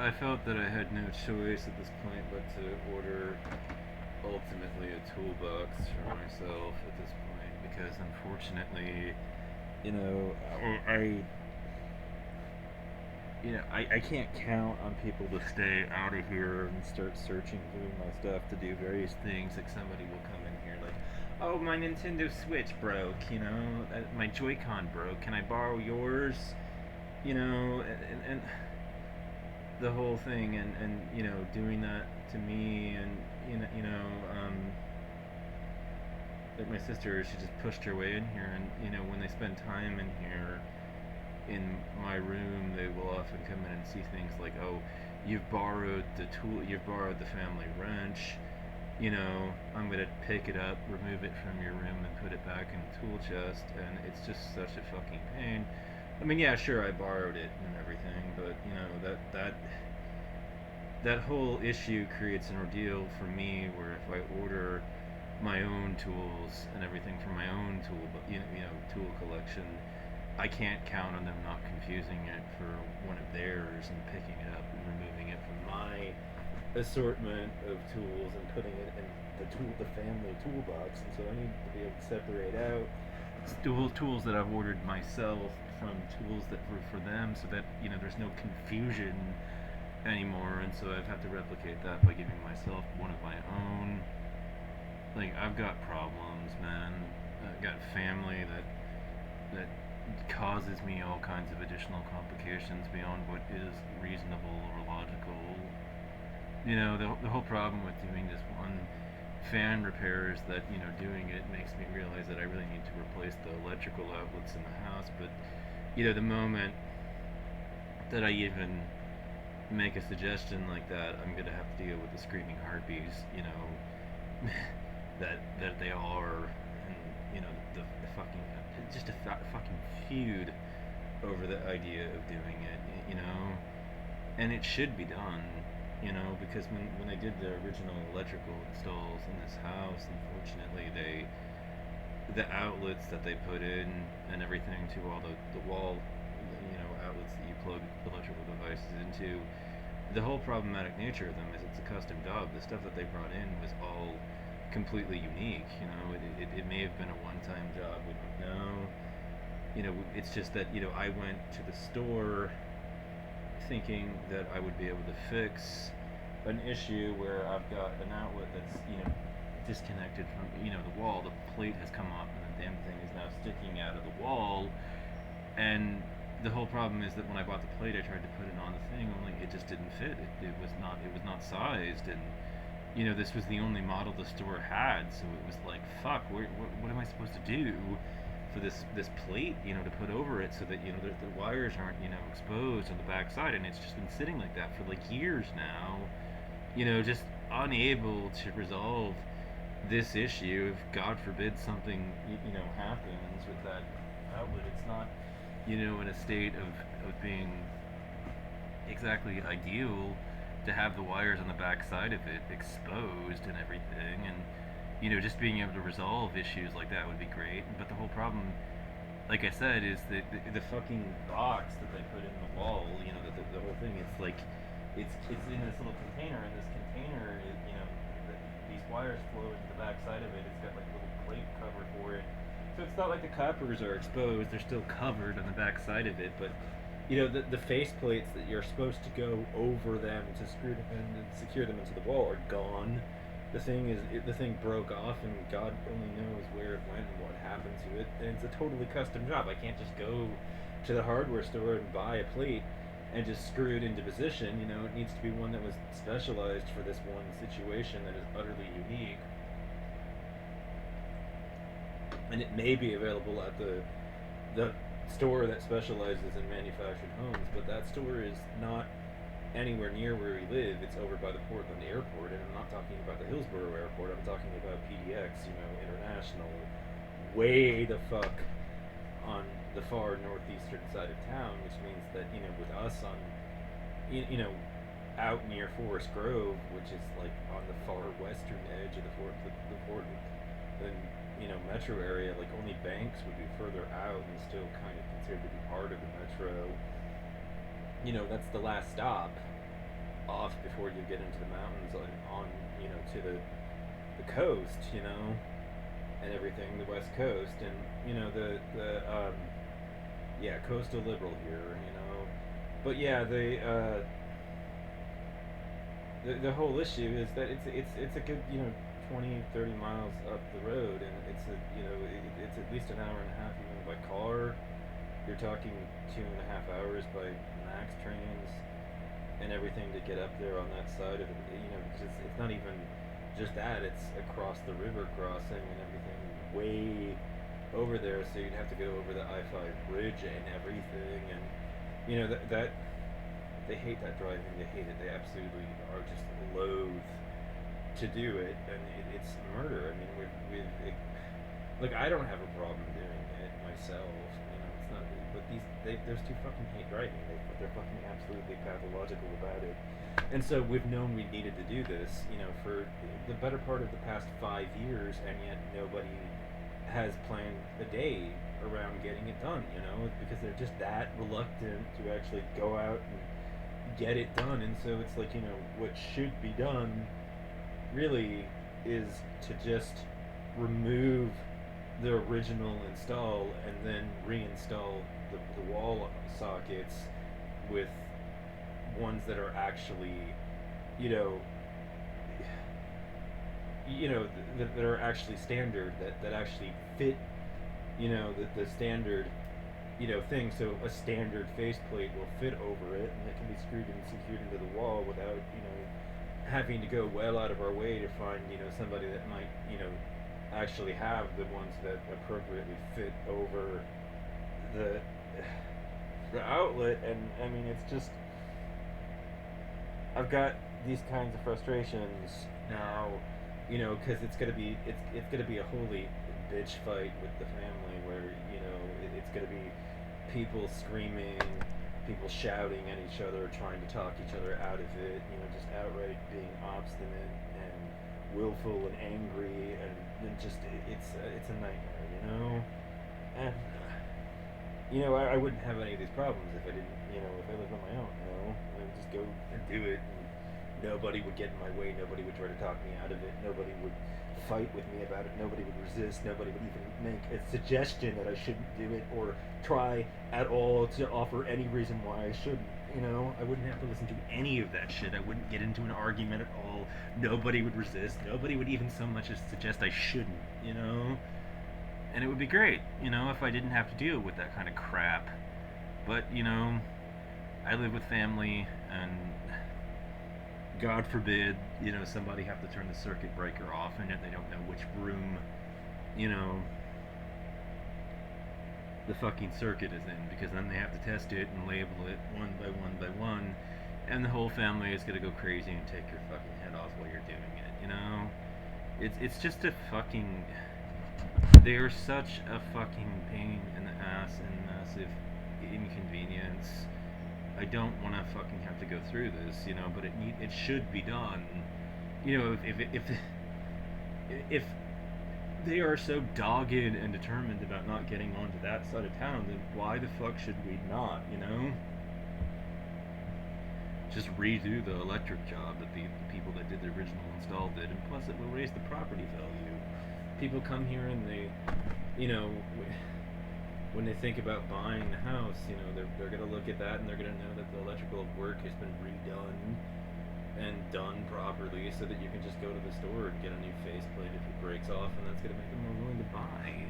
I felt that I had no choice at this point but to order ultimately a toolbox for myself at this point because unfortunately, you know, I I can't count on people to stay out of here and start searching through my stuff to do various things. Like somebody will come in here like, oh, my Nintendo Switch broke, my Joy-Con broke. Can I borrow yours? And the whole thing, and doing that to me, and like my sister, she just pushed her way in here, and when they spend time in here in my room, they will often come in and see things like, oh, you've borrowed the family wrench. I'm gonna pick it up, remove it from your room, and put it back in the tool chest, and it's just such a fucking pain. I mean, yeah, sure, I borrowed it and everything, but that whole issue creates an ordeal for me, where if I order my own tools and everything from my own tool collection, I can't count on them not confusing it for one of theirs and picking it up and removing it from my assortment of tools and putting it in the family toolbox. And so I need to be able to separate out tools that I've ordered myself from tools that were for them, so that there's no confusion anymore. And so I've had to replicate that by giving myself one of my own. Like, I've got problems, man. I've got family that causes me all kinds of additional complications beyond what is reasonable or logical. The whole problem with doing this one fan repair is that doing it makes me realize that I really need to replace the electrical outlets in the house. But the moment that I even make a suggestion like that, I'm gonna have to deal with the screaming harpies, that they are, and the fucking just a fucking feud over the idea of doing it, and it should be done, because when they did the original electrical installs in this house, unfortunately the outlets that they put in and everything to all the wall, outlets that you plug electrical devices into, the whole problematic nature of them is it's a custom job. The stuff that they brought in was all completely unique. It may have been a one-time job. We don't know. It's just that I went to the store thinking that I would be able to fix an issue where I've got an outlet that's disconnected from the wall. The plate has come off, and the damn thing is now sticking out of the wall. And the whole problem is that when I bought the plate, I tried to put it on the thing, only it just didn't fit. It was not sized, and this was the only model the store had. So it was like, fuck, what am I supposed to do for this plate, to put over it so that the wires aren't exposed on the backside, and it's just been sitting like that for like years now. Just unable to resolve this issue. If God forbid something happens with that outlet, it's not in a state of being exactly ideal to have the wires on the back side of it exposed and everything. And just being able to resolve issues like that would be great. But the whole problem, like I said, is the fucking box that they put in the wall. The whole thing. It's like it's in this little container, and this container is these wires flow into the back side of it. It's got like a little plate cover for it. So it's not like the coppers are exposed; they're still covered on the back side of it. But the face plates that you're supposed to go over them to screw them in and secure them into the wall are gone. The thing broke off, and God only knows where it went and what happened to it. And it's a totally custom job. I can't just go to the hardware store and buy a plate and just screw it into position. It needs to be one that was specialized for this one situation that is utterly unique. And it may be available at the store that specializes in manufactured homes, but that store is not anywhere near where we live. It's over by the Portland airport, and I'm not talking about the Hillsborough airport. I'm talking about PDX, international, way the fuck on the far northeastern side of town, which means that with us on out near Forest Grove, which is like on the far western edge of the Portland metro area, like only Banks would be further out and still kind of considered to be part of the metro. That's the last stop. off before you get into the mountains on to the coast, and everything, the West Coast, and yeah, coastal liberal here. But yeah, the whole issue is that it's a good 20 30 miles up the road, and it's at least an hour and a half even by car. You're talking 2.5 hours by max trains and everything to get up there on that side of it. Because it's not even just that; it's across the river crossing and everything way over there. So you'd have to go over the I-5 bridge and everything, and that they hate that driving. They hate it. They absolutely are just loath to do it, and it's murder. I mean, look, I don't have a problem doing it myself. It's not. But there's two fucking hate driving. They're fucking absolutely pathological about it. And so we've known we needed to do this, for the better part of the past 5 years, and yet nobody has planned a day around getting it done. Because they're just that reluctant to actually go out and get it done. And so it's like, what should be done really is to just remove the original install and then reinstall the wall sockets with ones that are actually, you know, that are actually standard, that actually fit, the standard, thing. So a standard faceplate will fit over it, and it can be screwed and secured into the wall without, having to go well out of our way to find, somebody that might, actually have the ones that appropriately fit over the outlet. And I mean, it's just, I've got these kinds of frustrations now, because it's gonna be a holy bitch fight with the family, where it's gonna be people screaming, people shouting at each other, trying to talk each other out of it, just outright being obstinate and willful and angry, and just it's a nightmare, and I wouldn't have any of these problems if I didn't, if I lived on my own, I would just go and do it, and nobody would get in my way, nobody would try to talk me out of it, nobody would fight with me about it, nobody would resist, nobody would even make a suggestion that I shouldn't do it, or try at all to offer any reason why I shouldn't. I wouldn't have to listen to any of that shit. I wouldn't get into an argument at all. Nobody would resist. Nobody would even so much as suggest I shouldn't, And it would be great, if I didn't have to deal with that kind of crap. But, I live with family, and God forbid, somebody have to turn the circuit breaker off, and yet they don't know which room, the fucking circuit is in, because then they have to test it and label it one by one by one, and the whole family is gonna go crazy and take your fucking head off while you're doing it. It's just a fucking. They are such a fucking pain in the ass and massive inconvenience. I don't want to fucking have to go through this, but it should be done. If they are so dogged and determined about not getting onto that side of town, then why the fuck should we not, Just redo the electric job that the people that did the original install did, and plus it will raise the property value. People come here and they, when they think about buying the house, they're going to look at that, and they're going to know that the electrical work has been redone and done properly, so that you can just go to the store and get a new faceplate if it breaks off, and that's going to make them more willing to buy.